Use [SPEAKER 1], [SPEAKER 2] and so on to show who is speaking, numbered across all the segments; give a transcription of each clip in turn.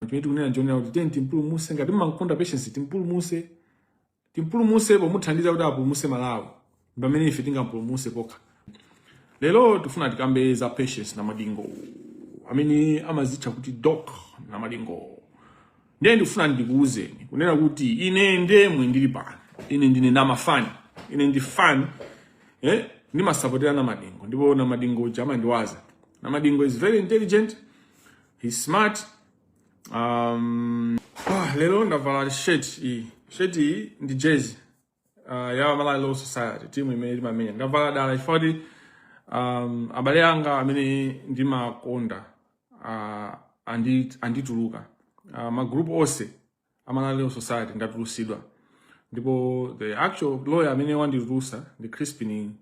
[SPEAKER 1] Chimene tikunena njonera kuti teni timpulumutse ngati mmankonda patience timpulumutse pomuthandiza kuti apulumutse Malawi pamene ife tingampulumutse pokha. Lero tifuna tikambe za Patience Namadingo amene amazitcha kuti Doc Namadingo. Ndiye ndifuna ndikuwuzeni kunena kuti ine ndemwe ndili pano, ine ndine namafani, ine ndi fan ndimasapotera Namadingo, ndipo Namadingo chama ndiwaza. Namadingo is very intelligent, he's smart. Lero ndavala shirt iyi ndi jersey ya Malawi Law Society, timu imene imamenya. Ndavala dala ifoti abale anga amene ndimakonda andituluka. Magroup ose Malawi Law Society ndatulusidwa. Ndipo the actual lawyer amene wanditulusa ndi Crispin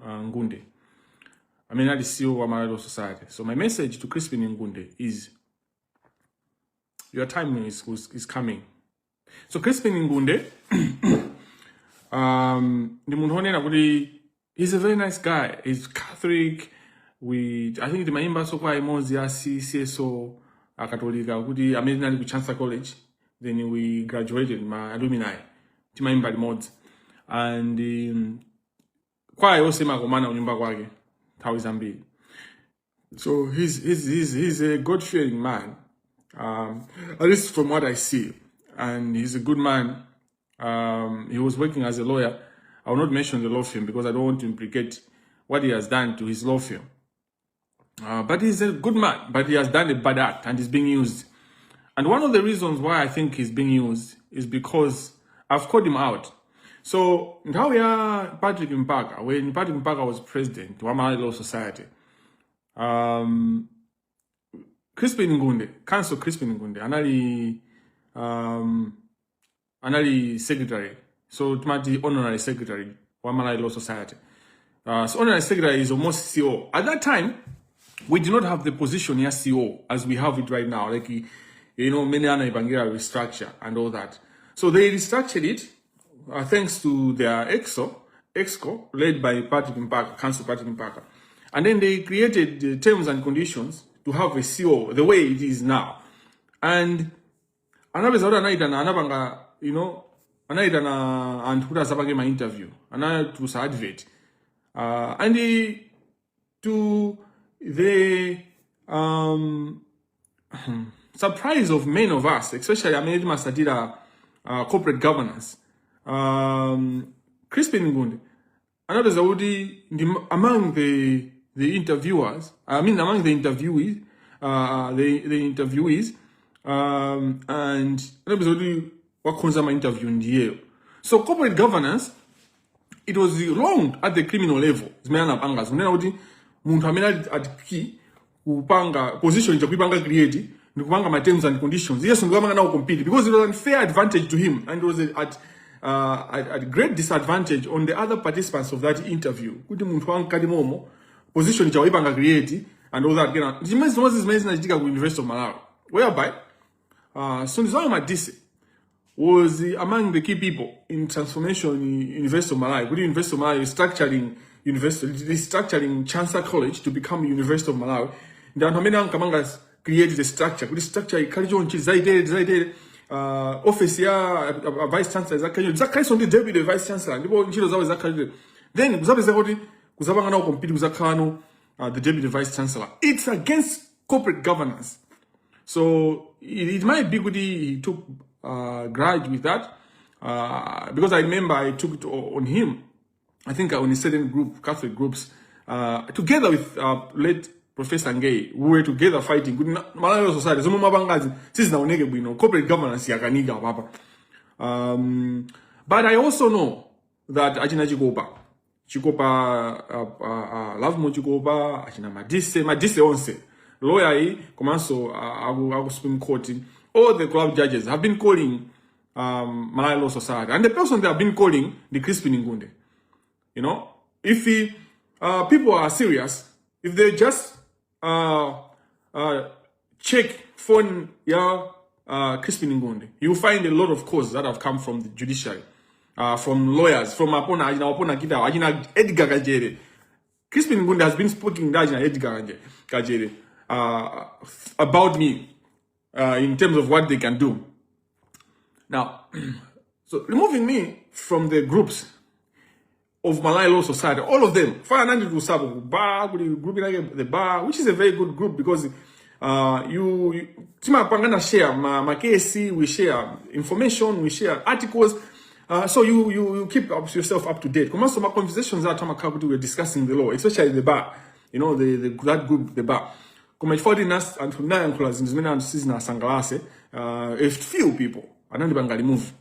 [SPEAKER 1] Ngunde, amene ali CEO wa Malawi Law Society. So my message to Crispin Ngunde is your time is coming. So Crispin Ngunde ndi munthu onena kuti he's a very nice guy. He's Catholic. I think timayimba so kwa imodzi ya CSO Katolika kuti amene ali ku Chancellor College. Then we graduated my alumni. Timayimba limodzi. And kwa yose makomana unyumba kwake nthawi zambiri. So he's a God-fearing man. At least from what I see. And he's a good man. He was working as a lawyer. I will not mention the law firm because I don't want to implicate what he has done to his law firm. But he's a good man, but he has done a bad act and is being used. And one of the reasons why I think he's being used is because I've called him out. So, how we are Patrick Mpaka, when Patrick Mpaka was president of Malawi Law Society, Crispin Ngunde, Council Crispin Ngunde, anali secretary. So tumati honorary secretary wa Malawi Law Society. So honorary secretary is almost CEO. At that time, we did not have the position as CEO as we have it right now. Like, many other Evangelical restructure and all that. So they restructured it thanks to their EXCO, led by Patrick Mpaka, Council Patrick Mpaka. And then they created the terms and conditions to have a CEO the way it is now. And another anabanga, anaitana and kuta sapange my interview, and to advert. And to the surprise of many of us, especially Amedi Masatira corporate governance, Crispin Ngunde, another Zaudi among the interviewers, among the interviewees, and another Zaudi wakonza interview in the year. So corporate governance, it was wrong at the criminal level. Zimena pangas. Muna udi muntu amena atiki upanga position ja kuipanga create ni kupanga my terms and conditions. Yes, ngama na compete because it was an unfair advantage to him and it was at great disadvantage on the other participants of that interview. Kuti muntu wankadi momo position ja kuipanga create and all that. Zimezi najitika ku University of Malawi. Whereby Sunizama Disi was among the key people in transformation in University of Malawi. Good University of Malawi is structuring Chancellor College to become University of Malawi. Then Hamena Kamangas created the structure. Good structure Kalijon Zaide office ya vice chancellor Zakai on the deputy vice chancellor. Then Zabizakoti Kuzabanga compete with Zakano, the deputy vice chancellor. It's against corporate governance. So it might be good he took grudge with that because I remember I took it on him. I think on a certain group, Catholic groups, together with late Professor Ngay, we were together fighting. Malawi Society, some mabangazi, since now corporate governance yakaniga papa. But I also know that Ajina Chikopa, Love Mochikopa, Ajina Madise onse, lawyer, Komanso, Agu Supreme Court. All the club judges have been calling Malawi Law Society. And the person they have been calling, the Crispin Ngunde. If people are serious, if they just check phone Crispin Ngunde, you find a lot of calls that have come from the judiciary, from lawyers, from Ajina Edgar Gajere. Crispin Ngunde has been speaking to Edgar Gajere about me. in terms of what they can do. Now, so removing me from the groups of Malay Law Society, all of them, group like the bar, which is a very good group because you share my case, we share information, we share articles, so you keep yourself up to date. Most of my conversations that we're discussing the law, especially the bar, you know, that group, the bar. A few people, move.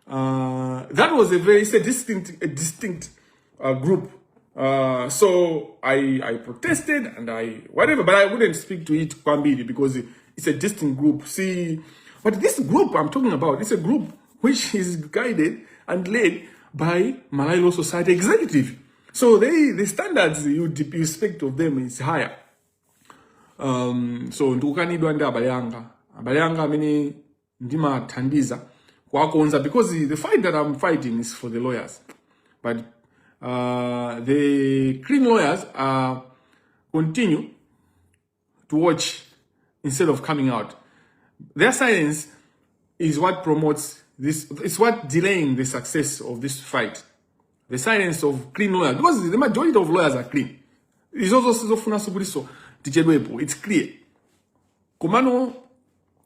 [SPEAKER 1] That was a distinct group. So I protested and whatever, but I wouldn't speak to it Kwambili because it's a distinct group. See, but this group I'm talking about, it's a group which is guided and led by Malay Law Society executive. So the standards you expect of them is higher. So ndukanidwa ndi abayanga amene ndimathandiza kwakonza because the fight that I'm fighting is for the lawyers, but the clean lawyers continue to watch instead of coming out. Their silence is what promotes this. It's what delaying the success of this fight. The silence of clean lawyers, because the majority of lawyers are clean. It's also it's clear. Kumano,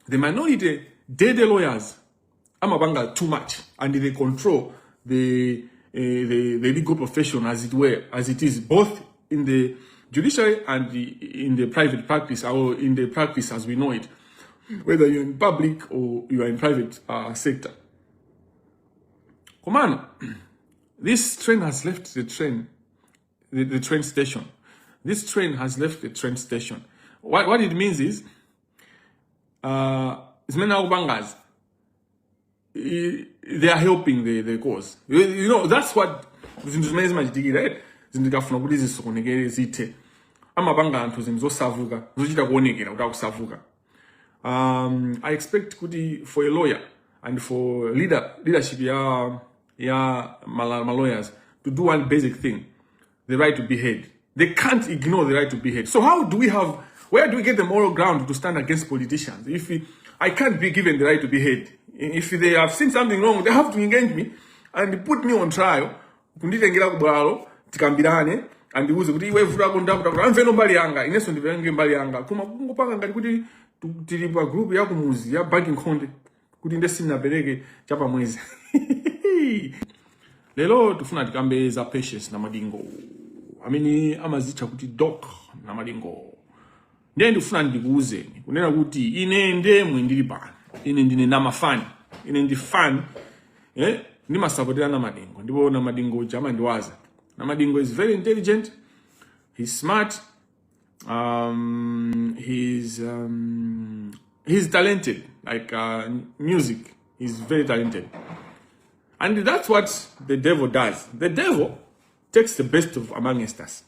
[SPEAKER 1] the minority, the lawyers, amabanga too much, and they control the legal profession as it is, both in the judiciary and in the private practice, or in the practice as we know it, whether you're in public or you are in private sector. Kumano, this train has left the train station. This train has left the train station. What it means is, they are helping the cause. You know, that's what right? I expect for a lawyer and for leadership, my lawyers to do one basic thing: the right to be heard. They can't ignore the right to be heard. So where do we get the moral ground to stand against politicians? If I can't be given the right to be heard, if they have seen something wrong, they have to engage me and put me on trial. And the group ya banking konde kuti ndesina bereke chapa mwezi. Lelo tufuna tikambe za Patience Namadingo. Amini amazicha kuti Doc Namadingo. Ndiye ndifuna ndikuuze kunena kuti ine ndemwe ndili pano. Ine ndine namafani. Ine ndi fan ndimasapotera Namadingo. Ndipo Namadingo chama ndiwaza. Namadingo is very intelligent. He's smart. He's talented, like music. He's very talented, and that's what the devil does. The devil takes the best of amongst us.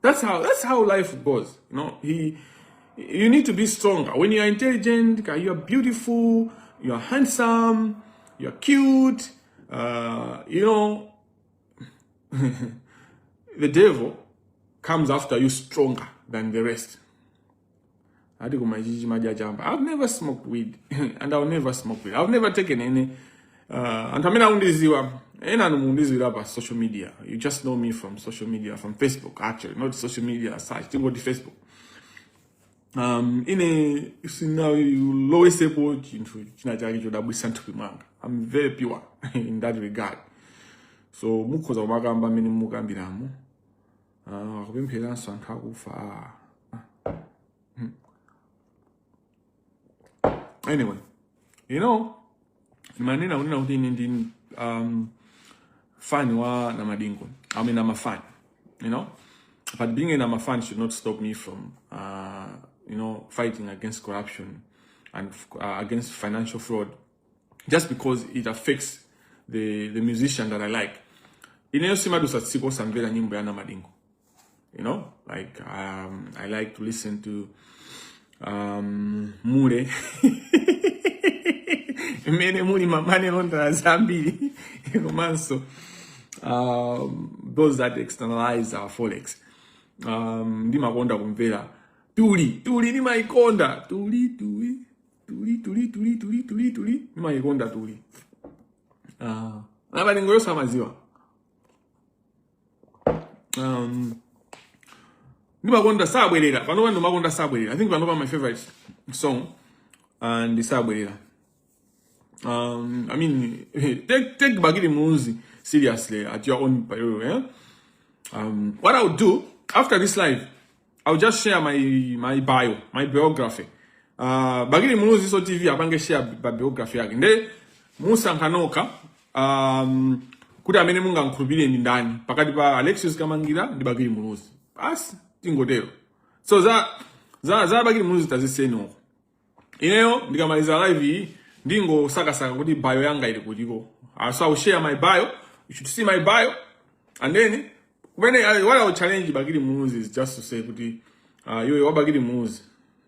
[SPEAKER 1] That's how life goes. You know, you need to be stronger. When you are intelligent, you are beautiful, you are handsome, you are cute. You know, the devil comes after you stronger than the rest. I've never smoked weed, and I'll never smoke weed. I've never taken any. And social media. You just know me from social media, from Facebook, actually, not social media aside. Still go to Facebook. I'm very pure in that regard. So anyway, you know, fan wa Namadingo. I mean, I'm a fan, you know, but being a fan should not stop me from, you know, fighting against corruption and against financial fraud, just because it affects the musician that I like. You know, like I like to listen to Mure. Those that externalize our forex. Ndima konda kumvera. Tuli ni maikonda. Tuli. tuli. Nimayikonda tuli. Namadingo yosa maziwa. Nimakonda sabwelera. Panopa ndimakonda sabwelera. I think panopa my favorite song. And the sabwelera. I mean, take Bagiri Muzi seriously at your own priority. Eh? What I would do after this live, I'll just share my bio, my biography. Bagiri Muzi so TV abange share biography yake. Nde Musa Nkanoka kuda amene munga nkhulupirire ndi ndani pakati pa Alexious Kamangila ndi Bagiri Muzi. Basi tingodero. So za Bagiri Muzi taziseno. Ineyo ndikamaliza live hii ndingo saka kuti bio yanga ili kutiko. So I will share my bio. You should see my bio. And then what I will challenge Bagiri Muzi is just to say kuti yoyo wa Bagiri Muzi.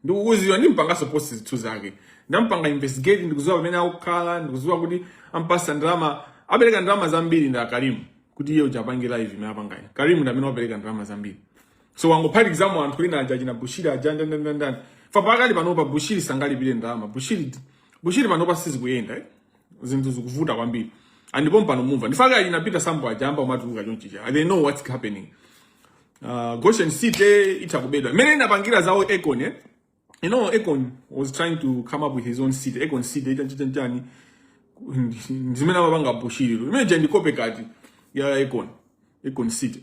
[SPEAKER 1] Ndikukuziwa ndimpanga support zithu zake. Ndampanga investigate ndikuziwa pamene akukhala, ndikuziwa kuti ampasa ndalama, abereka ndalama zambiri nda Karimu. Kuti iye ujapange live imapangani. Karimu ndamene wabereka ndalama zambiri. So wangophati example anthu ina ajaji na Bushiri ajanda. Fapakali panopa Bushiri sangali bile ndalama. Bushiri panopa sizi kuyenda zinthu zikuvuta kwambiri. Andipo mpano mumva. Ndifaka inapita sambo ajamba umatuluka chonchicha. They know what's happening. Goshen City itakubedwa. Mene inapangira zao Econ You know, Econ was trying to come up with his own seat. Econ seat njani. Ndimena mabanga Bushiri. Mene ndikope kati ya Econ seat.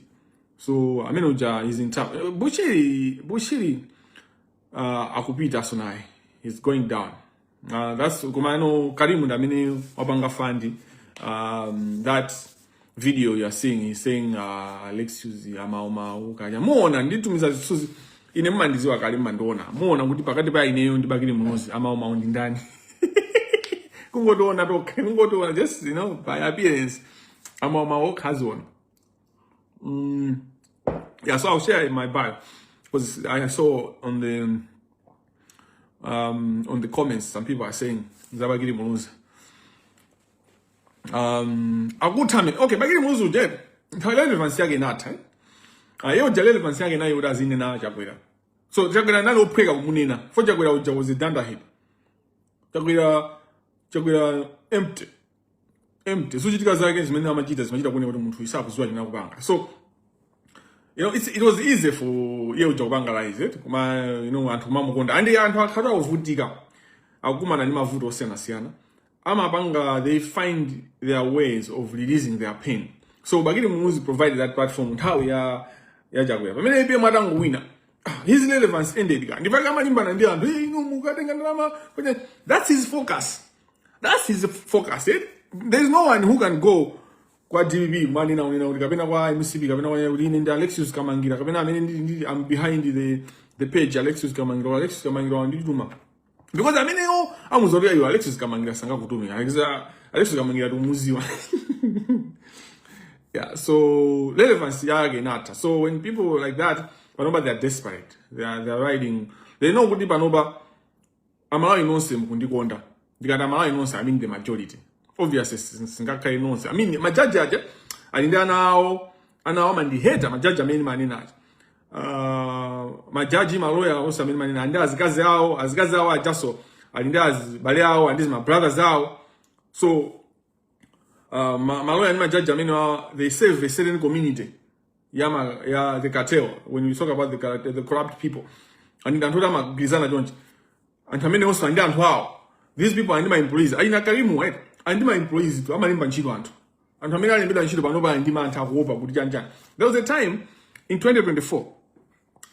[SPEAKER 1] So amene uja is in town. Bushiri akupita sonai. He's going down. That's kumano Karimu ndamene wabanga fandi. That video you're seeing, he's saying Alexious amaoma ukaja. Muona nditumiza zisuzi ine mmandiziwa Karimu ndona. Muona kuti pakati pa ineyo ndi Bagiri Muzi amaoma ndi ndani. Kungotoona just by appearance amaoma okazona. Yeah, so I'll share in my bio because I saw on the comments some people are saying Bagiri Muzi. A good time. Okay, Bagiri Muzi dead. Relevance yake nata. Yo relevance yake na yoda zine na Jaguera. So Jaguera na lo prega kumunena. For Jaguera uja was a danda hip. Jaguera empty. So jitika zake zimene amajita kune kuti munthu isakuzwa china kupanga. So it was easy for you to bangalize it. Anthu mamukonda. And anthu akhala ovutika. Akumana ndi mavuto osiyana. Amabanga, they find their ways of releasing their pain. So Bagiri Muzi provided that platform. How ya Jaguar. But many people madango winner. His relevance ended. That's his focus. There's no one who can go kwa DBB money now kapena kwa MCB kapena kwa ndi Alexious Kamangila kapena I'm behind the page Alexious Kamangila ndituma because amuzobya you Alexious Kamangila sanga kutumi Alexious Kamangila tumuziwa. Yeah, so relevance yake nata. So when people like that panoba they're desperate, they're riding, they know kuti panoba amala inonse mukundikonda ndikati amala inonse I mean the majority. Obviously, singaka inonse. I mean, majaji aja, alinda anao mandiheta, majaji ameni manina. Majaji maloya osa ameni manina. Anda azikazi hao ajaso. Alinda bale hao, and these my brothers hao. So, maloya and majaji ameni, they save a certain community. Ya the cartel. When we talk about the corrupt people. And antoda magrizana jonji. And ameni also anda hao. These people are my employees. Aina Karimu, right? And my employees to amalimba nchilo antu. And famila nibida nchilo banoba and dima anta kuopa kutijanja. There was a time in 2024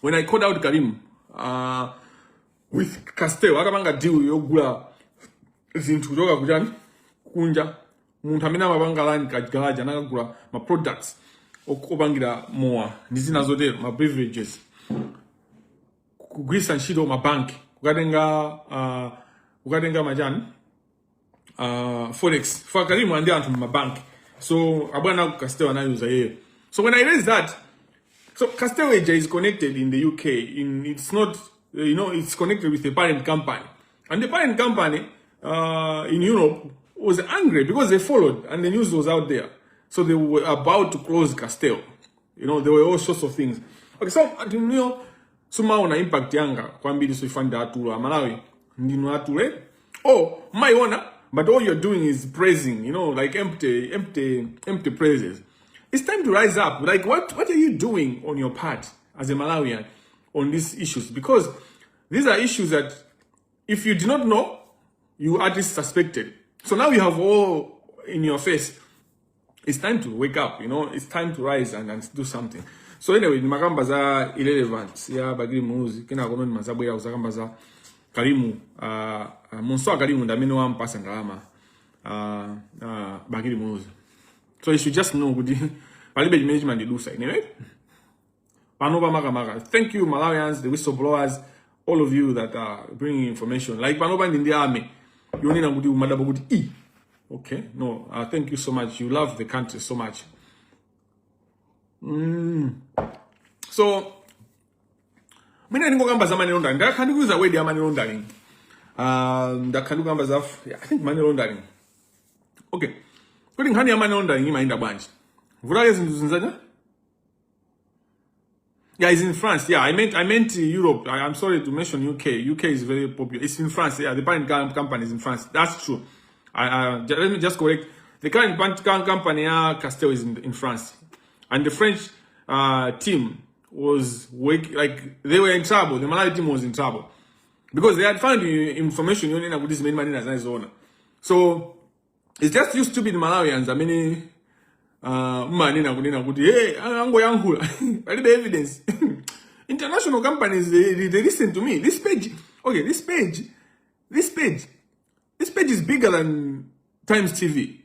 [SPEAKER 1] when I called out Karim with Castell. Akabanga deal yogula zintu yoga kujani kunja. Muntamina mabanga lani kajgalaja nakagula my products okubangira more. Nizina zodero my beverages. Kugwisa nchilo my bank. Kukadenga majani. Forex for Karimu and down to my bank. So Abana Castell and I use here. So when I raised that, so Castell is connected in the UK. It's not it's connected with the parent company. And the parent company in Europe was angry because they followed and the news was out there. So they were about to close Castell. There were all sorts of things. Okay, so suma una impact yanga kwambiri so ifanda atula Malawi ndino atule Oh, my honor, but all you're doing is praising, like empty praises. It's time to rise up. Like, what are you doing on your part as a Malawian on these issues? Because these are issues that if you do not know, you at least suspected. So now you have all in your face. It's time to wake up, it's time to rise and do something. So anyway, magamba za irrelevant. Ya bagiri muzi. Kina kono ni mazabu ya uzakamba za Karimu. Monsoa Karimu ndamino wa mpasa ngalama. Bagiri muzi. So you should just know good. Palibe management they do so anyway. Panova maga. Thank you Malawians, the whistleblowers, all of you that are bringing information. Like Panova in the army. You need to do madabo good. Okay, no, thank you so much. You love the country so much. So, mina ningo kamba za money laundering. That can use a way the money laundering. That can kamba za I think money laundering. Okay, putting honey money laundering in my bunch. Vura is in Zunzana? Yeah, it's in France. Yeah, I meant Europe. I'm sorry to mention UK. UK is very popular. It's in France. Yeah, the parent company is in France. That's true. Let me just correct. The current company, Castel, is in France. And the French team was they were in trouble. The Malawi team was in trouble. Because they had found information with this main man as his owner. So, it's just you stupid Malawians. I mean, hey, I'm going I need the evidence. International companies, they listen to me. This page is bigger than Times TV.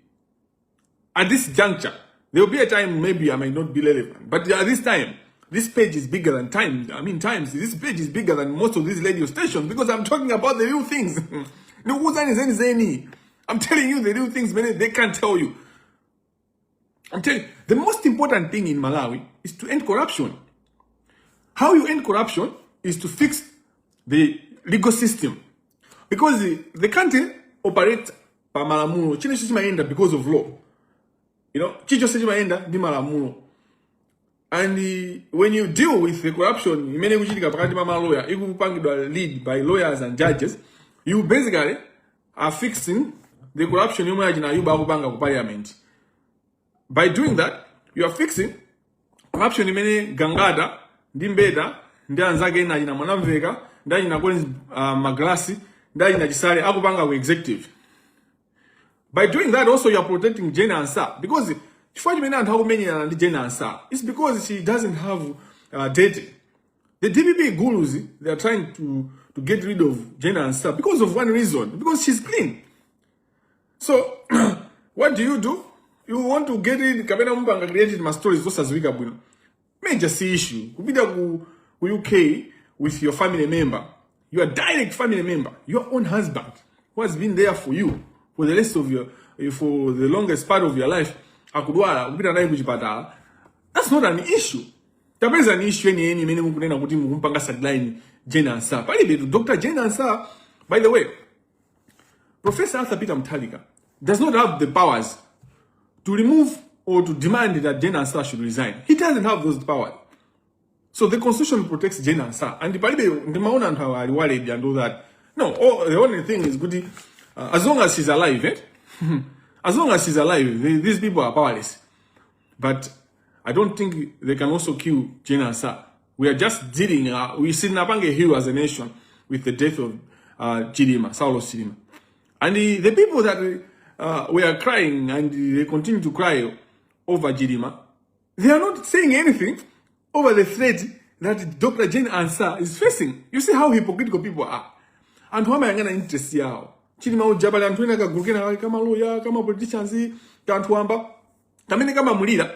[SPEAKER 1] At this juncture, there will be a time maybe I might not be relevant. But at this time, this page is bigger than Times. Times. This page is bigger than most of these radio stations because I'm talking about the real things. I'm telling you the real things, man, they can't tell you. I'm telling you, the most important thing in Malawi is to end corruption. How you end corruption is to fix the legal system. Because the country operates by malamulo. Chine chimaenda because of law. Chicho chimaenda di malamulo. And when you deal with the corruption, you may lawyer, you lead by lawyers and judges, you basically are fixing the corruption you imagine you parliament. By doing that, you are fixing corruption in Gangada, Dimbeda, Ndanzage na jina Mwanva, Ndajina Collins Maglasi, Ndajina Jisari, Akubanga executive. By doing that, also you are protecting Jane Ansa. Because if you know how many are Jane Ansa, it's because she doesn't have data. The DPP gurus, they are trying to get rid of Jane Ansa because of one reason. Because she's clean. So, what do? You want to get rid Kabena Mbanga created my stories just as weak abuno. Major see issue. Kubida ku UK with your family member. Your direct family member. Your own husband. Who has been there for you. For the rest of for the longest part of your life. Akudwala. Kubida na ibujipata. That's not an issue. There is an issue any many mukunena kuti mukumpanga sideline Jane Ansa. Dr. Jane Ansa, by the way, Professor Arthur Peter Mutharika does not have the powers to remove or to demand that Jane Ansa should resign. He doesn't have those powers. So the constitution protects Jane Ansa. And the Mauna and how I worried and all that. No, the only thing is good. As long as she's alive, as long as she's alive, these people are powerless. But I don't think they can also kill Jane Ansa. We are just dealing, we see Nabange Hill as a nation with the death of Chidima, Saulos Chidima. And the people that we are crying and they continue to cry over Chidima, they are not saying anything over the threat that Dr. Jane Ansa is facing. You see how hypocritical people are. And who am I going to interest you? Chidima ujabali antuena kagurukena kama lawyer, kama politicians, kantuamba. Kamene kama mulida.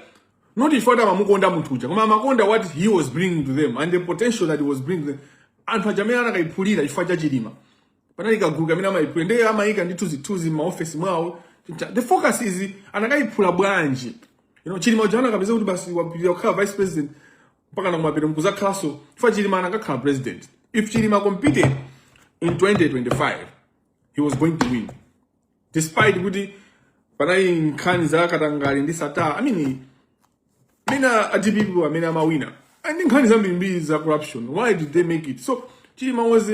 [SPEAKER 1] Not if other mamukonda mutuja. Kama makonda what he was bringing to them and the potential that he was bringing to them. And pajamena na kaipulida ifaja Chidima. Panalika guruka mina maipende ama ika tuzi ma office mwao. The focus is anakaipula bwanji. Chidima ujana kabisa kuti basi wapilioka vice president mpaka na mwapira mkuza klaso. Ifa Chidima anakaka president. If Chidima competed in 2025, he was going to win. Despite kuti panai nkani za katangari ndi sata. Mina adibibu wa mina mawina. And nkani za mbimbi za corruption. Why did they make it? So Chilima was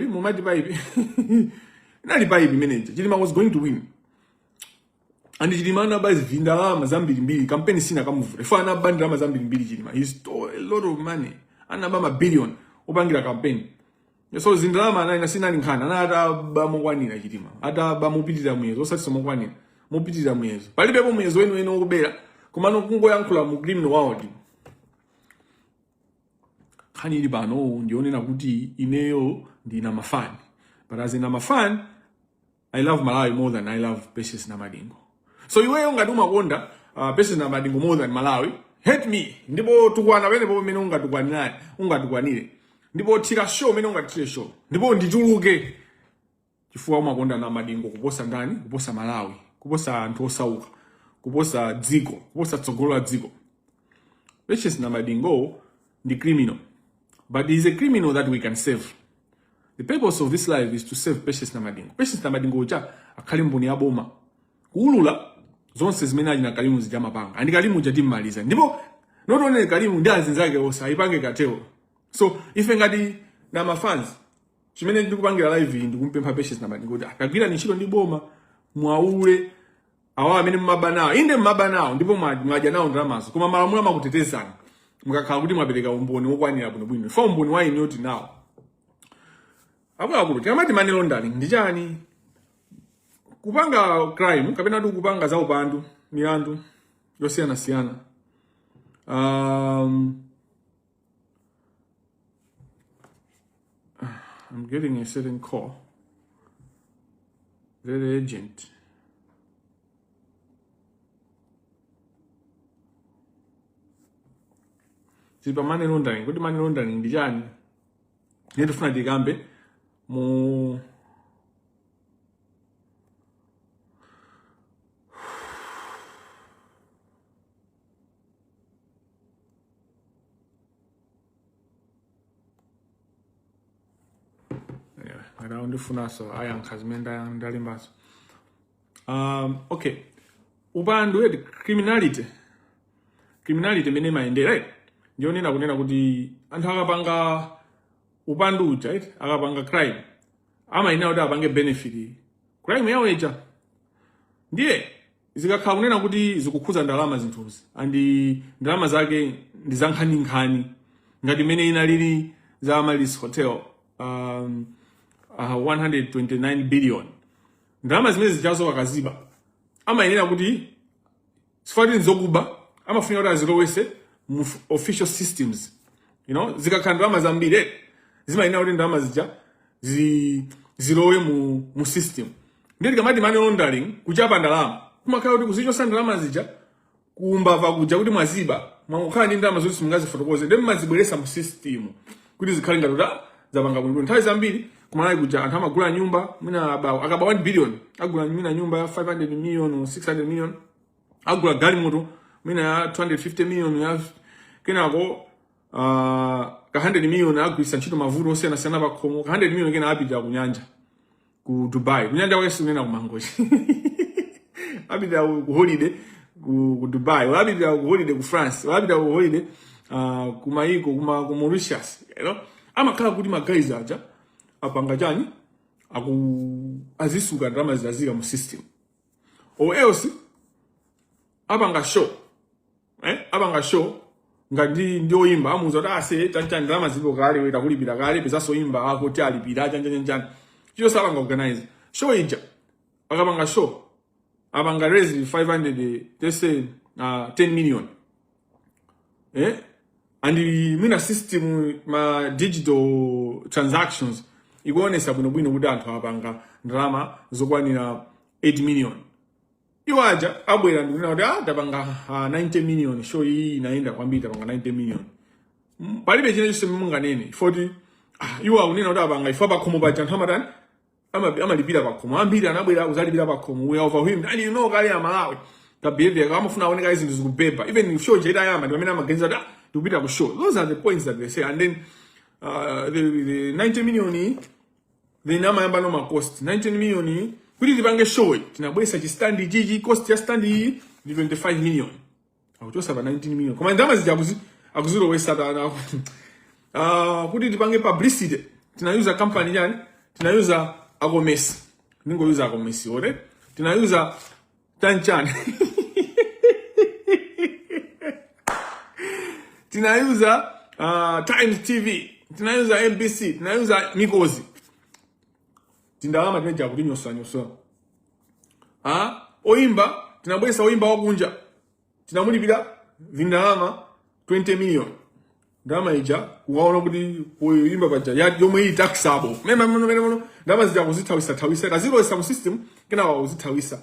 [SPEAKER 1] Mumati manager. Chilima was going to win. And Chilima buys Vindala Mazambi campaign sina kamufu. If I na band Ramazambi Chilima, he stole a lot of money. And about $1 billion Obangira campaign. So Zindama na sina nkana na ada ba mongwani na Chilima. Ada ba mopiti da mwezo. Osati so mongwani. Mopiti da mwezo. Pali bebo mwezo wenu obera. Kumano kungo yankula mu criminal world. Kani bano ndione na kuti ineyo ndina mafani. But as in I'm a fan, I love Malawi more than I love Precious Namadingo. So iwe ungaduma wonder Precious Namadingo more than Malawi. Hate me. Ndipo tukwana wene bo mene ungatukwanire. Ndipo tira show mene ungatire show. Ndipo ndijuluke. Chifukwa umakonda Namadingo kuposa ndani, kuposa Malawi, kuposa anthu osauka, kuposa dziko, kuposa tsogolo la dziko. Precious Namadingo ndi criminal. But he is a criminal that we can save. The purpose of this life is to save Precious Namadingo. Precious Namadingo uja akali mboni ya boma. Kuulula zonse zimene ali na Kalimu zijama panga. Andi Kalimu jadi mmaliza. Ndipo not only Kalimu ndazi nzake osa ipange kateo. So ife ngati na mafans chimene ndikupangira live ndikumpempha Precious Namadingo akagwira ntchito ndi boma mwaule awa amene mmabanawo inde mmabanawo ndipo mwaja nawo ndalamazo koma malamulo amakutetezana mukakhala kuti mwapereka umboni wokwanira bwinobwino fo umboni wa inoti nawo akulu tikamati money laundering ndi chani kupanga crime kapena tu kupanga za upandu milandu yosiyana I'm getting a certain call. Very urgent. Sipa money laundering. Kuti money laundering ndi chani? Ndifuna tikambe mu around the funaso ayankazimenda ndalimbaso. Okay. Upandu the criminality mene maendera ndione na kunena kuti anthu akapanga upandu uja akapanga crime ama ina kuti apange benefit crime yawo eja ndiye zikakhala kunena kuti zikukhuza ndalama zinthuzi andi ndalama zake ndi zankhani ngati mene inalili za Amalis Hotel 129 billion ndalama zimene zijazo wakaziba ama inena kuti sifati nzokuba ama funya kuti azilowese mu official systems, you know, zikakhala ndalama zambiri zima inena kuti ndalama zija zilowe mu system ndiye tikamati money laundering kuchapa ndalama kumakhala kuti kuzichosa ndalama zija kumbava kuja kuti mwaziba mwakukhala ndi ndalama zoti simungazifotokoze ndi mmazibweresa mu system kuti zikhale ngati zapanga bwino nthawi zambiri kumalawi kuja anthu amagula nyumba mwina akaba 1 billion agula mwina nyumba ya 500 million or 600 million agula galimoto mwina ya 250 million ya kenako ka 100 million agwisa ntchito mavuto osiyana pa khomo ka 100 million kena apita kunyanja ku Dubai kunyanja kwesi kunena kumangochi apita ku holiday ku Dubai apita ku holiday ku France apita ku holiday ku Maiko ku Mauritius, you know, amakhala kuti magayizi aja apanga chani azisuka ndalama zazika mu system or else apanga show ngati ndioyimba amuza kuti ase chanchani ndalama zipo kale weta kulipira kale pezaso imba akuti alipira chanchani chiyo sapanga organize show ija akapanga show apanga raise 500 let's say 10 million and mina system ma digital transactions ikuonesa bwinobwino kuti anthu apanga ndalama zokwanira 8 million iwaja abwera ndikunena kuti tapanga 90 million show iyi inaenda kwambiri tapanga 90 million palibe china chonse munganene foti iwa unena kuti apanga ifa pakhomo paja anthu amatani amalipira pakhomo ambiri anabwera kuzalipira pakhomo we are overwhelmed and you know kale amalawi ka behavior amafuna aoneka izinto zikubeba even show jeta yama ndi pamene amaganiza kuti tikupita ku show. Those are the points that they say. And then the 90 million the nama yamba no cost 90 million kuti tipange show tinabwesa chistandi jiji cost ya standi 25 million akutosa pa 19 million koma ndama zija akuziro wesa ta kuti tipange publicity tinayuza company yani tinayuza akomesi ningoyuza akomesi ore tinayuza tanchani tinayuza Times TV tinayuza MBC tinayuza Mikozi tindalama tineja kuti nyosa oimba tinabwesa oimba wakunja tinamulipira vindalama 20 million ndama ija ukaona kuti oimba paja yomwe iyi taxable mema ndama zija kuzithawisa kaziloesa mu system kena wakuzithawisa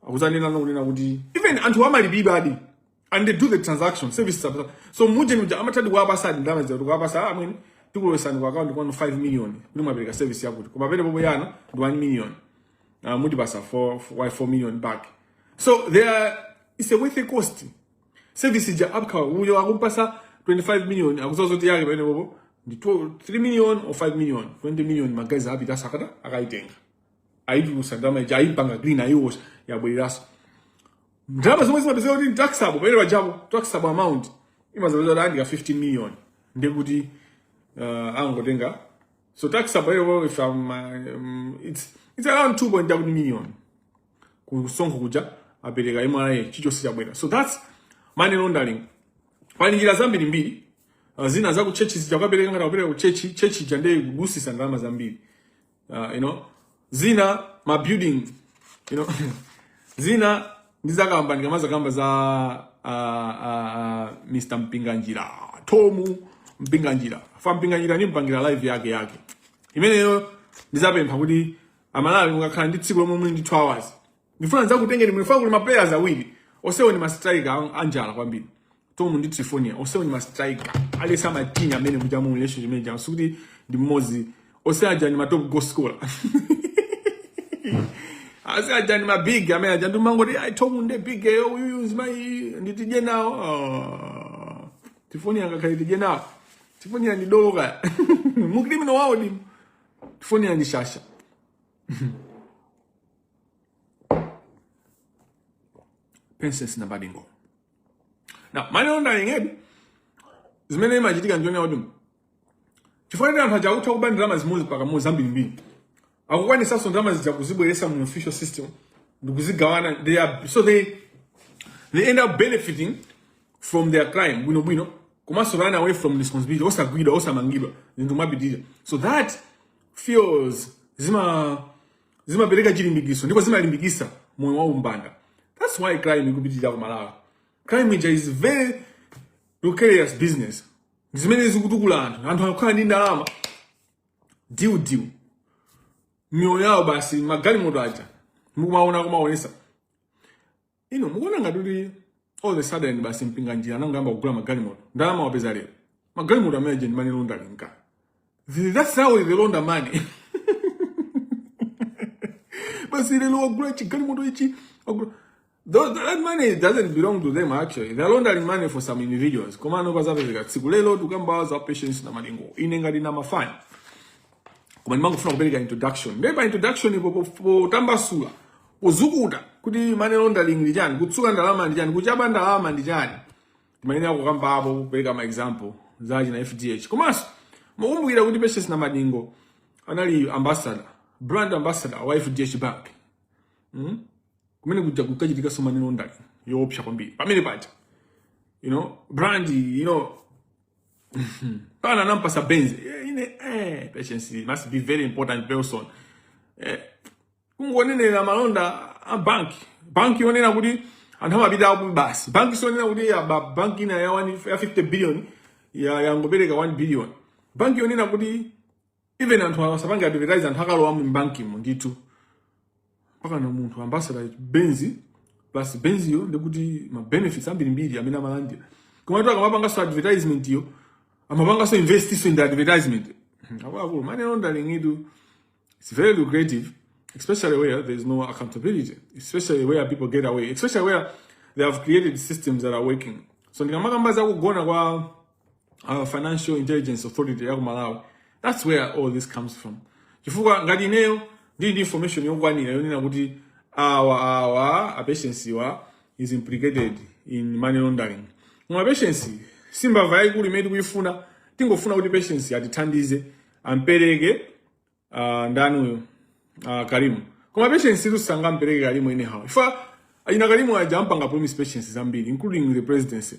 [SPEAKER 1] akuzanena nonena kuti even anthu amalipira adi and they do the transaction service so muje nja amatadi kwa basadi ndama zija kwa basa amweni tikuloesa ni kwa account kwa 5 million kuti mwapereka service yakuti koma pene popo yana ndi 1 million mudi basa 4 million back so it's a worth a cost service ja upka uyo akumpasa 25 million akuzozoti yake pene popo ndi 3 million or 5 million 20 million magazi apita sakata akaitenga ayidusa ndama ja ayipanga green ayiwosha yabweraso ndaba zomwe zimapezeka kuti taxable pene pajabo taxable amount imazaza randi 15 million ndekuti angotenga so taxable if it's around 2.2 million kusonko kuja apereka imwe chicho sichabwera so that's money laundering pali njira zambiri mbiri zina za ku church zichakapereka ngata kupereka ku church jande kugusisa ndalama zambiri zina ma building zina ndizakamba ndikamazakamba za Mr. Mpinganjira Tomu Mpinganjira fa Mpinganjira ni mpangira live yake imeneyo ndizapempha kuti amalawi mukakhala ndi tsiku lomwe muli ndi 2 hours ndifuna nzakutengeni mulifuna kuli ma players awiri osewo ni ma striker anjala kwambiri Tomu ndi Trifonia osewo ni ma striker alesa matinya amene muja mu relationship imene jamu sukuti ndi mmozi oseaja ni ma top goal scorer aseaja ni ma big amene aja ndumango ndi Tomu ndi big you use my nditije nawo Trifonia ngakhala nditije nawo Trifonia ndi doka mukrimino wawo ndi Trifonia ndi shasha Princess Namadingo. Now, money laundering head is many majitika njoni odum. Chifukwa anthu aja utha kubani drama zimuzi paka mu zambiri. Akukwani saso drama zija kuzibweresa mu official system. Ndikuzigawana they end up benefiting from their crime. Bwino. Kumaso run away from responsibility. Osa gwida, osa mangidwa. Ndumabidija. So that feels zima bereka chilimbikiso. Ndipo zima limbikisa moyo wa umbanda. That's why crime ikupitira kumalawa. Crime is very precarious business. Zimene zikutukula anthu akukhala ndi ndalama. Deal. Mioyo yawo basi magali moto aja. Mukumaonesa. Mukuona ngati all the sudden basi Mpinganjira anangamba kugula magali moto. Ndalama wapeza lero. Magali moto amene ndi money laundering ka. That's how they launder money. Basi lero wagula chigali moto ichi. That money doesn't belong to them actually. They're laundering money for some individuals. Komano bazapezeka tsikulelo tukamba za patience na madingo. Inengadi na mafani. Komani mangu funa kubereka introduction. Ndeba introduction ipo tambasula. Uzukuta kuti money laundering ndijani, kutsuka ndalama ndijani, kuchaba ndalama ndijani. Timanene yako kamba hapo kubereka ma example zaji na FDH. Komanso mukumbukira kuti patience na madingo anali ambassador, brand ambassador wa FDH Bank. Kumene kukachitika so money laundering yoopsa kwambiri pamene paja brand pana nampasa benzi patience must be very important person kungonenera malonda a bank yonena kuti anthu amapita ku basi bank sonena kuti bank ina ya 50 billion yangopereka 1 billion bank yonena kuti even anthu asapange advertise anthu akalowa mu banki mu ndithu paka na munthu ambassador benzi plus benzi yo ndikuti ma benefits ambiri amene amalandira koma to akamapanga so advertisement yo amapanga so invest in the advertisement akulu money laundering it's very lucrative, especially where there is no accountability, especially where people get away, especially where they have created systems that are working. So ndikamaka za kugona kwa Financial Intelligence Authority ya Malawi, that's where all this comes from. Chifukwa ngati ineyo ndi information yokwanira yonena kuti our efficiency is implicated in money laundering. Our efficiency simba vai kuli medu kuifuna tingofuna kuti patience atithandize ampereke ndani uyo Karimu. Koma patience sangampereke Karimu anyhow. Ifa ina Karimu ajampanga promise patience zambiri including the presidency.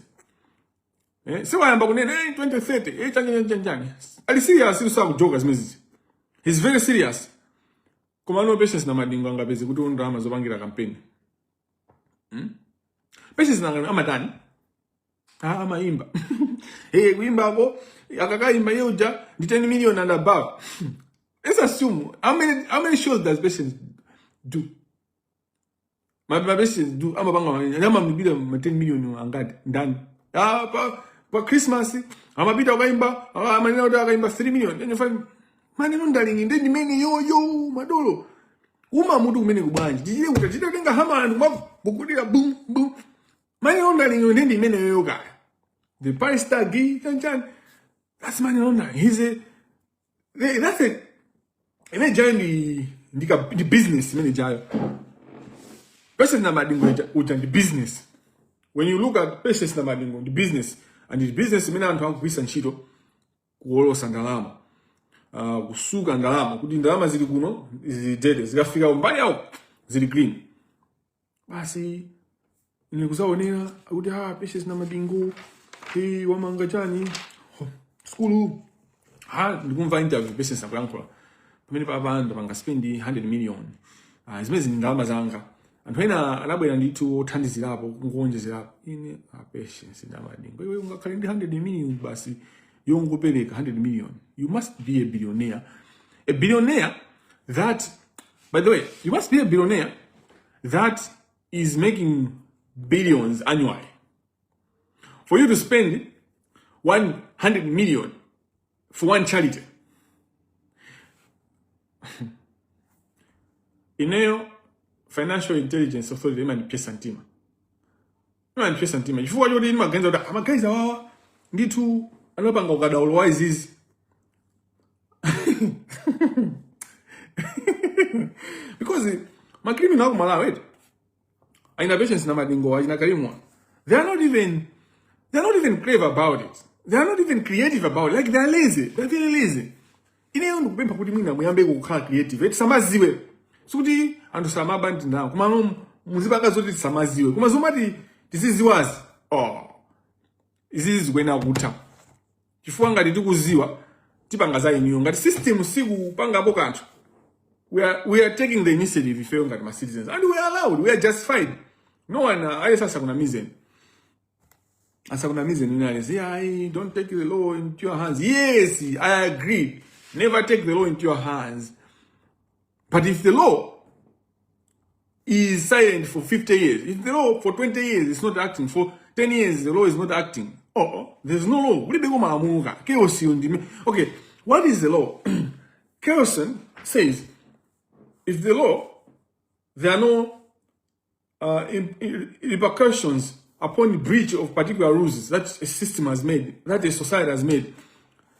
[SPEAKER 1] So wayamba kunena 2030 chanjani. Ali serious sakujoga zimezi. He's very serious. Koma no patience Namadingo angapeze kuti undrama zopangira campaign. Patience nanga amatani. Amaimba. Kuimba ko akakaimba yoja ndi 10 million and above. Let's assume how many shows does patience do? My patience do amabanga nyamambira 10 million angadi ndani. Pa Christmas amabita kaimba amanena kuti akaimba 3 million. Then you find maneno ndalingi ndi mene yo madolo. Uma mutu kumene kubanje. Tijile utachita tenga hamani mabukudira boom boom. Maneno ndalingi ndi mene yo kaya. The price tag chan. That's maneno ndalingi. That's it. Ine join the business manager. Patience Namadingo uja the business. When you look at Patience Namadingo, the business, and the business mina antu akuisa nchito kuolosa ndalama. Kusuka ndalama, kuti ndalama zili kuno, zili zikafika umbali au zili green. Basi nikuzaonera kuti Patience Namadingo wamanga chani skulu ndikumva interview Patience Namadingo. Pamene pa abantu bangaspendi 100 million. Zimezi ni ndalama zanga. Anthu ena anabwera ndithu othandizirapo kungonjezerapo. Ine Patience Namadingo. Iwe ungakhale ndi 100 million basi yongopereka 100 million. You must be a billionaire. A billionaire that, by the way, you must be a billionaire that is making billions annually. For you to spend 100 million for one charity. Ineyo Financial Intelligence Authority imanipesa santima. Imanipesa santima. Chifukwa choti ini maganiza kuti amagaiza wawa nditu anopanga ukadaulo wise izi. Because macriminal kumala wait. Aina Patience Namadingo aina Karimu. They are not even clever about it. They are not even creative about it. Like they are lazy. They are very lazy. Ineyo ndikupempa kuti mwina muyambe kukhala creative. Eti samaziwe. Sukuti antu samabandi nawo. Kuma muzipanga zoti samaziwe. Kuma zomati tisiziwazi. Izizi kwena kuta. Chifukwa ngati tikuziwa tipanga za iniyo. Ngati system siku pangapo kanthu. We are taking the initiative ifeyo ngati ma citizens. And we are allowed. We are justified. No one ayesa kuna mizen. Asa kuna mizen unale say, don't take the law into your hands. Yes, I agree. Never take the law into your hands. But if the law is silent for 50 years, if the law for 20 years is not acting, for 10 years the law is not acting, there's no law. Okay, what is the law? Carlson says, if the law, there are no repercussions upon the breach of particular rules that a system has made, that a society has made,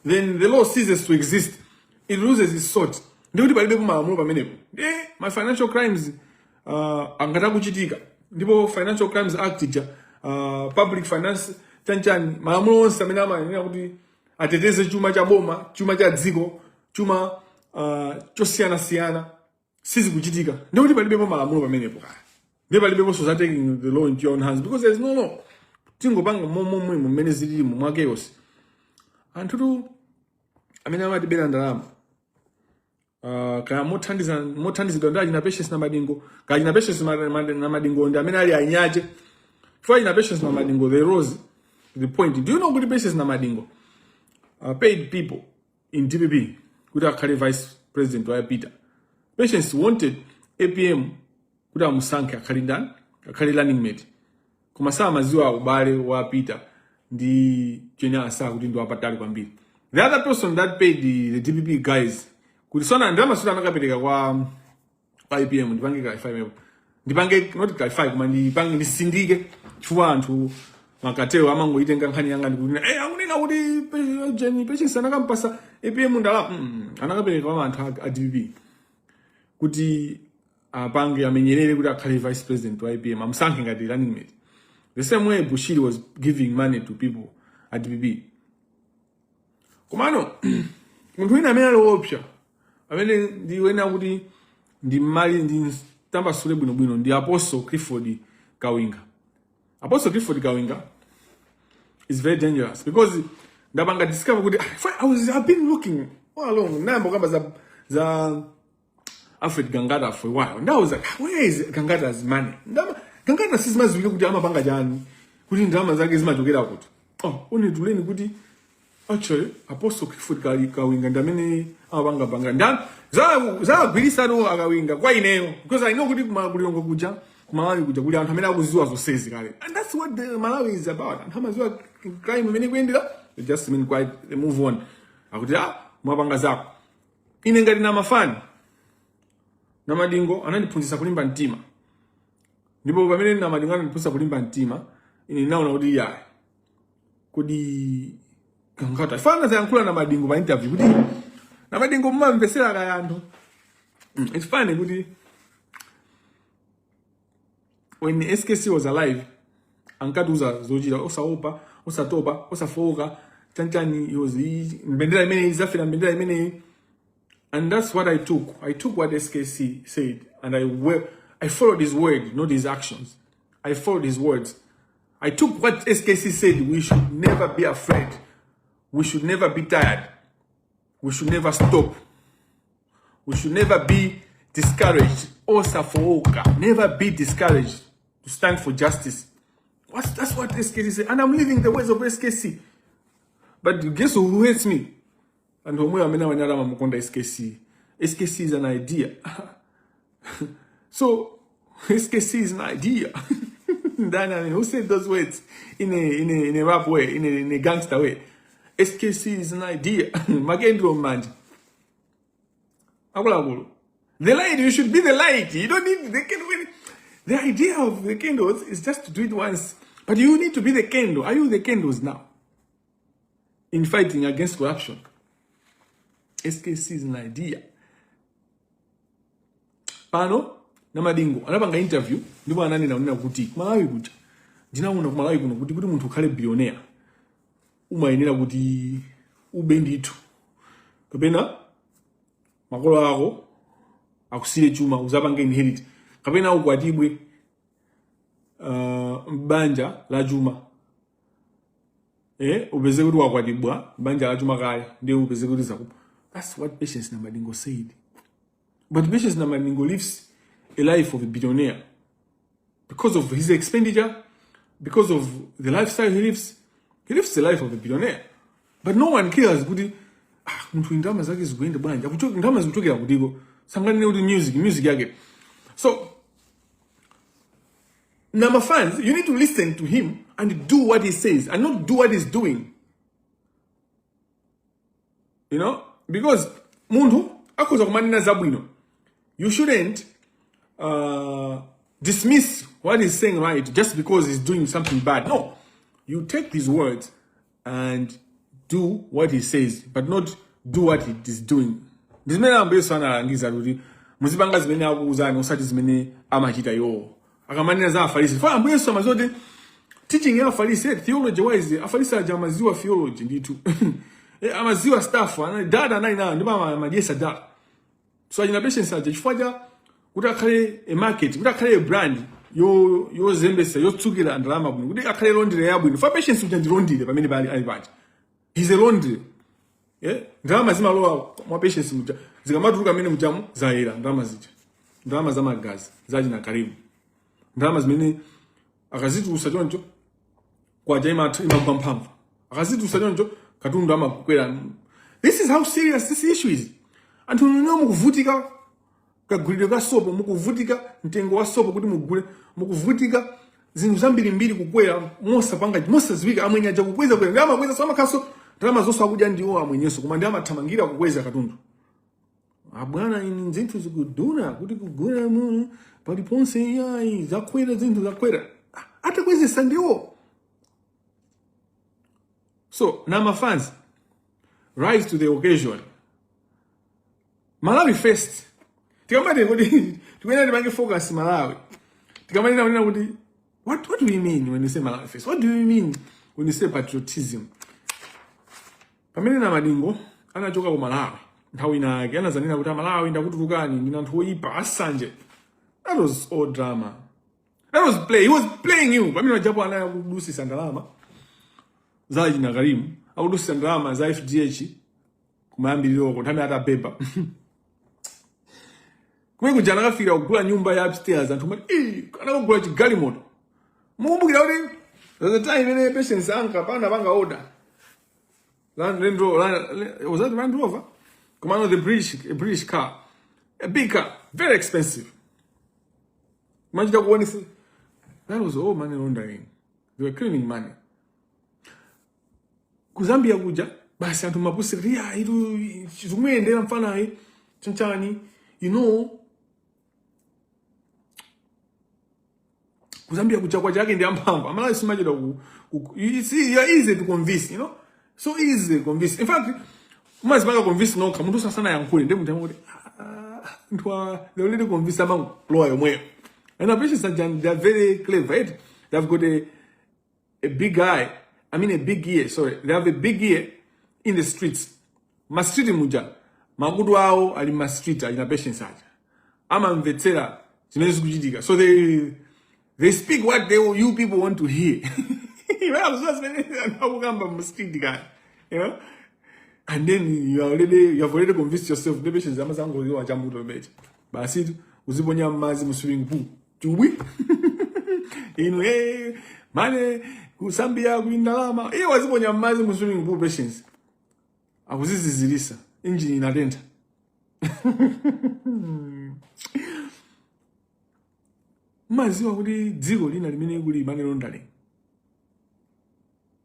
[SPEAKER 1] then the law ceases to exist. It loses its sort. My financial crimes angatakuchitika. Ndipo Financial Crimes Act public finance chanchani malamulo onse amene amanena kuti ateteze chuma cha boma, chuma cha dziko, chuma chosiyana sizikuchitika. Ndikuti palibepo malamulo pamenepo kaya. Ndipo palibepo so taking the law into your own hands because there's no law. Tingopanga momwe mmene zili mu chaos. Anthu amene amatibera ndalama kaya mothandizidwa ndi achina Patience Namadingo kaya achina Patience Namadingo ndi amene ali anyache for achina Patience Namadingo they rose to the point. Do you know kuti Patience Namadingo paid people in DPP kuti akhale vice president wa Peter? Patience wanted APM kuti amusankhe akhale ndani akhale running mate koma samaziwa ubale wa Peter ndi chenyasa kuti ndi wapatali kwambiri. The other person that paid the DPP guys kuti sona ndama suda nakapereka kwa IPM ndipange clarify mebo. Ndipange not clarify koma ndipange ndisindike chifukwa anthu makateo amangoitenga nkhani yanga ndikuti akunena kuti Jenny Patience anakampasa IPM ndala anakapereka kwa anthu a DPP kuti apange amenyerere kuti akhale vice president wa IPM amsankhe ngati running mate. The same way Bushiri was giving money to people at DPP. Kumano, muntu wina amene aliopsa, amene ndiwena kuti ndi mali ndi tamba sule bwino ndi Apostle Clifford Kawinga. Apostle Clifford Kawinga is very dangerous because ndabanga discover kuti I've been looking all along nambo kamba za Alfred Gangata for a while. And I was like, where is Gangata's money? Gangata says mazwike kuti amapanga jani kuti ndama zake zimachokera kuti. Oh, only to learn kuti actually Apostle Clifford Kawinga ndamene amapanga banga ndan za gwirisano akawinga kwa ineyo because I know kuti kuliongo kuja Malawi kuja kuli anthu amene akuziwa zonsezi kale. And that's what the Malawi is about. Anthu amaziwa crime imene kuyendera, they just mean quite they move on. Akuti mwapanga zako. Ine ngati na mafani. Namadingo anandiphunzitsa kulimba mtima. Ndipo pamene Namadingo anandiphunzitsa kulimba mtima, ine naona kuti yayi. Kodi Gangata. Fana zayankhula Namadingo pa interview kuti Namadingo mmamvesera kaya anthu. It's funny kuti when SKC was alive, ankatuza zochita osaopa, osatopa, osafoka, chanchani mbendera imene izafira mbendera imene. And that's what I took. I took what SKC said and I followed his word, not his actions. I followed his words. I took what SKC said. We should never be afraid. We should never be tired. We should never stop. We should never be discouraged. Osafoka. Never be discouraged to stand for justice. That's what SKC said. And I'm living the words of SKC. But guess who hates me? And SKC. SKC is an idea. So SKC is an idea. Then who said those words in a rap way, in a gangster way? SKC is an idea. Magendro man. The light, you should be the light. You don't need the candle. The idea of the candles is just to do it once. But you need to be the candle. Are you the candles now? In fighting against corruption. SKC is an idea. Pano, Namadingo, anapanga interview, ndipo ananena unena kuti Malawi kuja. Ndinaona ku Malawi kuno kuti munthu ukhale billionaire. Umayenera kuti ube ndithu. Kapena makolo ako akusire chuma uzapanga inherit. Kapena ukwatibwe banja la chuma. Ubeze kuti wakwatibwa banja la chuma kaya ndi ubeze kuti zakupa. That's what Patience Namadingo said. But Patience Namadingo lives a life of a billionaire. Because of his expenditure, because of the lifestyle he lives the life of a billionaire. But no one cares. Muntu indama zake zikuenda bwanja. Indama zikuchokera kutiko. Sangane kuti music yake. So, Nama fans, you need to listen to him and do what he says and not do what he's doing. You know? Because muntu akoza kumanena zabwino. You shouldn't dismiss what he's saying right just because he's doing something bad. No. You take his words and do what he says, but not do what he is doing. This man ambe sana angiza kuti muzibanga zimene akuuzana usati zimene amachita yo. Akamanena za afarisi. For ambe so mazote teaching ya afarisi theology wise afarisi ajamaziwa theology nditu. Amaziwa staff dada naina ndiba majesa dada. So ajina Patience aje chifaja kutakhale a market, kutakhale a brand yo zembesa yo tsukira ndalama bwino kuti akhale londire yabwino. For Patience uja ndirondire pamene bali alipati. He's a laundry. Ndalama zimalowa mwa Patience uja zikamatuluka mene mujamu zaira ndalama zija. Ndalama za magazi zaji na karibu. Ndalama zimene akazitu usachonjo kwa jaima imampampamva. Akazitu usachonjo katundu amakukwera. This is how serious this issue is. Anthu nino mukuvutika kaguliro ka sopo mukuvutika mtengo wa sopo kuti mugule mukuvutika zinthu zambiri mbiri kukwera mosa ziwika amwenye aja kukweza kwera ndama kweza sama kaso ndama zonse akudya ndiwo amwenyeso koma ndi amathamangira kukweza katundu. Abwana ini zinthu zikuduna kuti kugula mu paliponse yayi zakwera zinthu zakwera atakwezesa ndiwo. So Nama fans, rise to the occasion. Malawi first. Tikamati kuti tukena timange focus Malawi. Tikamati na kuti what do we mean when you say Malawi first? What do we mean when you say patriotism? pamene Namadingo anachoka ku Malawi nthawi inake anazanena kuti Malawi ndakutulukani ndina anthu oyipa asanje. That was all drama. That was play. He was playing you. Pamene wajapo anaya kudusisa ndalama za jina Karimu akudusisa ndalama za FGH kumayambiriro nthawi atabeba. Kumwe kujana kafika kugula nyumba ya upstairs anthu anakugula chigalimoto. Mukumbukira kuti there's a time when patients anka panda banga order. Land Rover, was that Land Rover? Come on, a British car. A big car, very expensive. Imagine that one is, that was all money laundering. They were claiming money. Kuzambia kuja, basi antu mapusiria, chizumende mfana chanchani, Kuzambia kuja kwa jake ndi ampamba. Amala isimaje da you see, you're easy to convince, So easy to convince. In fact, umazi banga convince no kamuntu sana yankule ndemu kuti they already convince among lawyer mwe. And the patients they're very clever, right? They've got a big eye. I mean a big ear, sorry. They have a big ear in the streets. Ma street muja. Magudu ao ali ma street ina patients aja. Ama mvetera zimezi kujidiga. So they speak what you people want to hear. You know? And then you have already convinced yourself the patients amazango yo ajamuto meje. Basi uzibonya mazi mu swimming pool. Chuwi. Mane kusambia kuindalama. Wazibonya mazi mu swimming pool patients. Akuzizizilisa. Engine inatenta. Maziwa kuti dziko lina limene kuli money laundering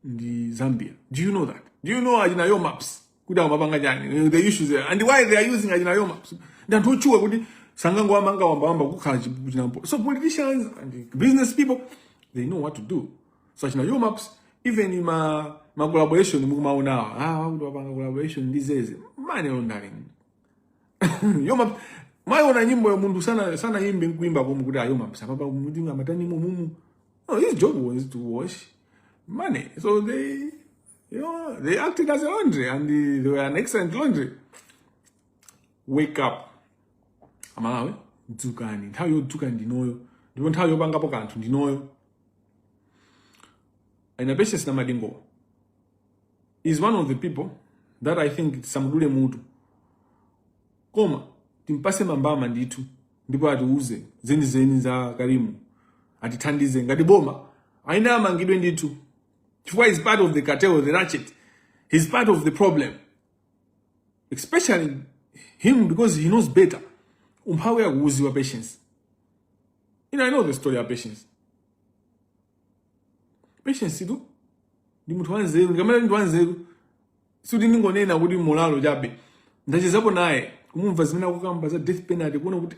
[SPEAKER 1] ndi Zambia. Do you know that? Do you know ajinayo maps? Kuti amapanga jani the issues there and why they are using ajinayo maps? Ndantu chuwa kuti sangango amanga wamba kukhala chinampo. So politicians and business people, they know what to do. So ajinayo maps, even in ma collaboration mukumaona wakuti wapanga collaboration ndizeze money laundering. Yo map Mayo nyimbo ya mundu sana yimbe kuimba kwa mkuda ayoma msababa mudinga matani mumu. No, his job was to wash money. So they acted as a laundry and they were an excellent laundry. Wake up. Amalawe, dzukani. Nthawi yodzuka ndinoyo. Ndipo nthawi yopangapo kanthu ndinoyo. And Alexious Kamangila is one of the people that I think samudule mutu. Koma timpase mambama nditu ndipo atiuze zeni za Karimu atithandize ngati boma aina amangidwe nditu chifukwa is part of the cartel, the ratchet. He's part of the problem, especially him because he knows better umphawi akuuziwa patience. I know the story of patience. Patience idu ndi munthu wanzeru ngamala ndi wanzeru sudi ningonena kuti molalo chabe ndachizapo naye kumumva zimene akukamba za death penalty kuona kuti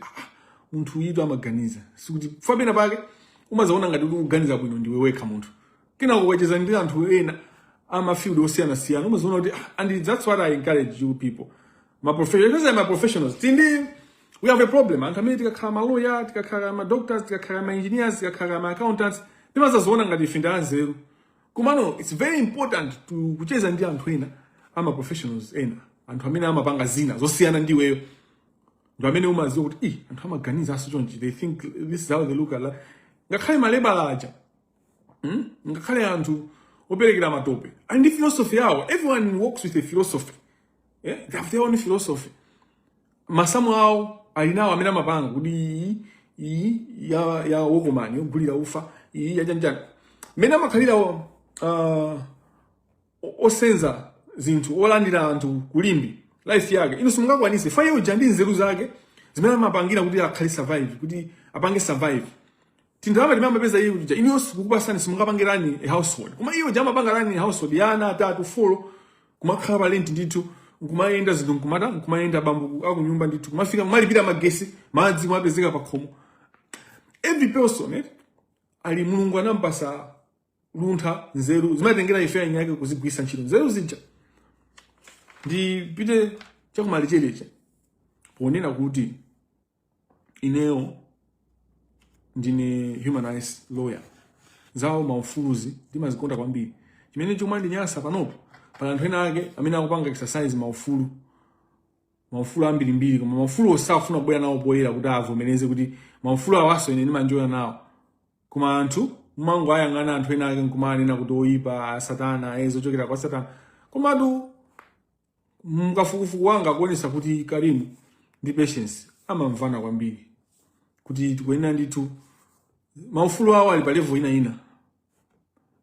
[SPEAKER 1] munthu yitu amaganiza sikuti fabena pake umazaona ngati ukuganiza bwino ndiwe wekha munthu kina kuwacheza ndi anthu ena amafield osiyana umazaona kuti and that's what I encourage you people, my professionals tindi we have a problem anthu amene tikakhala ma lawyer, tikakhala ma doctors, tikakhala ma engineers, tikakhala ma accountants timazazoona ngati ife ndanzeru kumano. It's very important to kucheza ndi anthu ena ama professionals ena anthu amene amapanga zina zosiyana ndiweyo ndo amene umaziwa kuti anthu amaganiza aso chonchi, they think this is how they look at. Ngakhale malebala aja ngakhale anthu operekera matope and the philosophy yawo, everyone works with a philosophy. They have their own philosophy. Masamu awo alinawo amene amapanga kuti ya wokomani yogulira ufa ya janjani mene amakhalira osenza zinthu olandira anthu kulimbi life yake ino simungakwanise fa yeyo jandi nzeru zake zimene amapangira kuti akhale survive, kuti apange survive. Tindalama timamapeza iyo kuti ino sikukupasani simungapangirani a household koma iyo jama pangirani a household yana 3 4 kumakhala palenti ndithu kumayenda zinthu kumayenda bambu akunyumba ndithu kumafika malipira magesi madzi kumapezeka pa khomo. Every person ali mulungu anampasa luntha nzeru zimatengera ife yake kuzigwisa ntchito nzeru zija. Ndipite chakumalichereche ponena kuti ineyo ndine human rights lawyer zawo maufuluzi ndimazikonda kwambiri. Chimene chomwe ndinyasa panopo pala anthu ena ake amene akupanga exercise maufulu ambirimbiri koma maufulu osafuna kubwera nawo poyera kuti avomereze kuti maufulu awaso ine ndimanjoya nawo koma anthu mmango ayang'ana anthu ena ake nkumanena kuti oyipa satana ezochokera kwa satana komatu mkafukufuku wanga kuonesa kuti Karimu ndi Patience amamvana kwambiri kuti tikuyenera ndithu maufulu awo ali pa level ina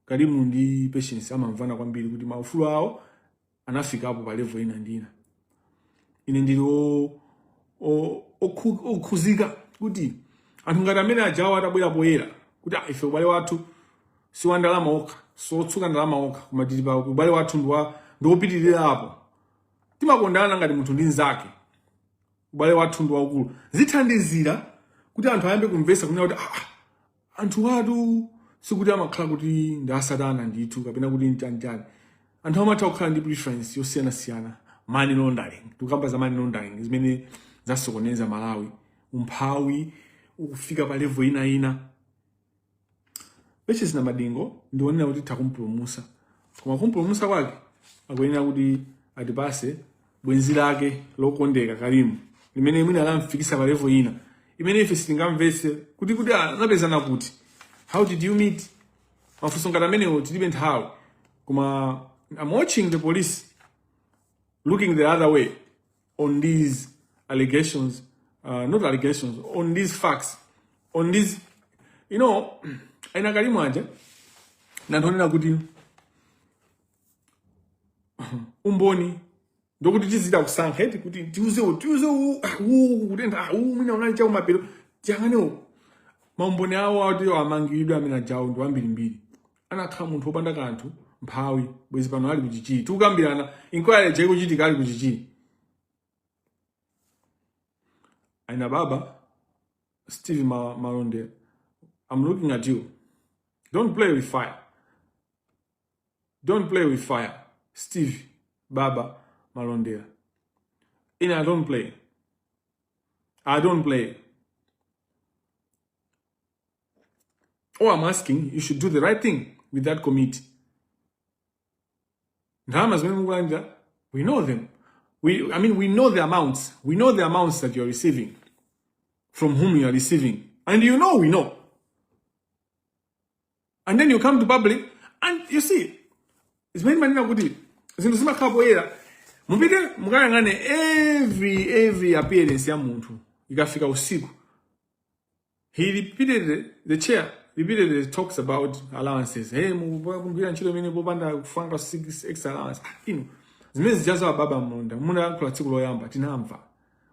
[SPEAKER 1] Karimu ndi Patience amamvana kwambiri kuti maufulu awo anafika apo pa level ina ndina ine ndili okhuzika kuti anthu ngati amene ajawo atabwera poyera kuti ife ubale wathu si wa ndalama okha sotsuka ndalama okha koma tili pa ubale wathu ndi wopitirira apo timakondana ngati munthu ndi nzake ubale wathu ndi waukulu zithandizira kuti anthu ayambe kumvesa kunena kuti anthu atu sikuti amakhala kuti ndi asatana ndithu kapena kuti nchanchani anthu amatha kukhala ndi preference yosiyanasiyana money laundering tukamba za money laundering zimene zasokoneza Malawi umphawi ukufika pa level ina Patience Namadingo ndionera kuti takumpulumusa koma kumpulumusa kwake akuyenera kuti atipase bwenzi lake lokondeka Karimu limene mwina alamfikisa pa level ina imene ife sitingamvese kuti anapezana kuti how did you meet mafunso ngati amenewo tilibe nthawi koma I'm watching the police looking the other way on these allegations, not allegations, on these facts, on these, aina Karimu aja, na ndonena kuti umboni, ndokuti tizida kusankha eti kuti tiuze kutenda mina unali chawo mapelo tiyangane maumboni awo ati amangidwe amene ajawo ndo ambirimbiri anakhala munthu opanda kanthu mphawi bwezi pano ali kuchichi tukambirana inquiry je kuchitika ali kuchichi aina baba Steve Malonde, I'm looking at you. Don't play with fire. Don't play with fire. Steve Baba Malonde. I don't play. I don't play. Oh, I'm asking, you should do the right thing with that committee. We know them. We know the amounts. We know the amounts that you're receiving. From whom you are receiving. And we know. And then you come to public, and you see, it's many manina kuti. Zindusima kapoera. Mupite mukayangane every appearance ya muntu. Ikafika usiku. He repeated the chair repeatedly talks about allowances. Hey, mubira nchilo mini bobanda kufanga 6 extra allowance. Zimezi jaza baba munda. Munda kwa tsiku yamba tinamva.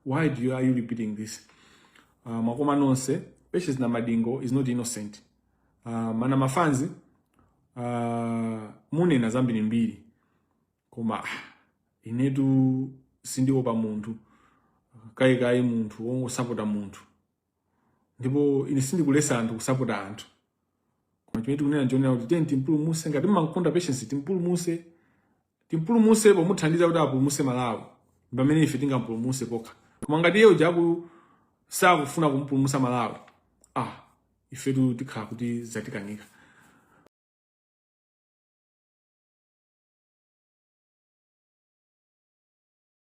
[SPEAKER 1] Why are you repeating this? Makoma nonse, Patience Namadingo is not innocent. Mana mafanzi, mune na zambi mbili. Koma, inedu sindi opa muntu. Kai muntu, ongo sapota muntu. Ndipo, inisindi kulesa antu kusapota antu. Koma chimetu kunena njone ya utiteni timpulumuse, ngati mmankonda Patience timpulumuse po muthandiza kuti apulumuse Malawi. Mbamene ife tinga mpulumuse poka. Koma ngati yeo jabu sakufuna kumpulumusa Malawi. Ifetu tikhala kuti zatikanika.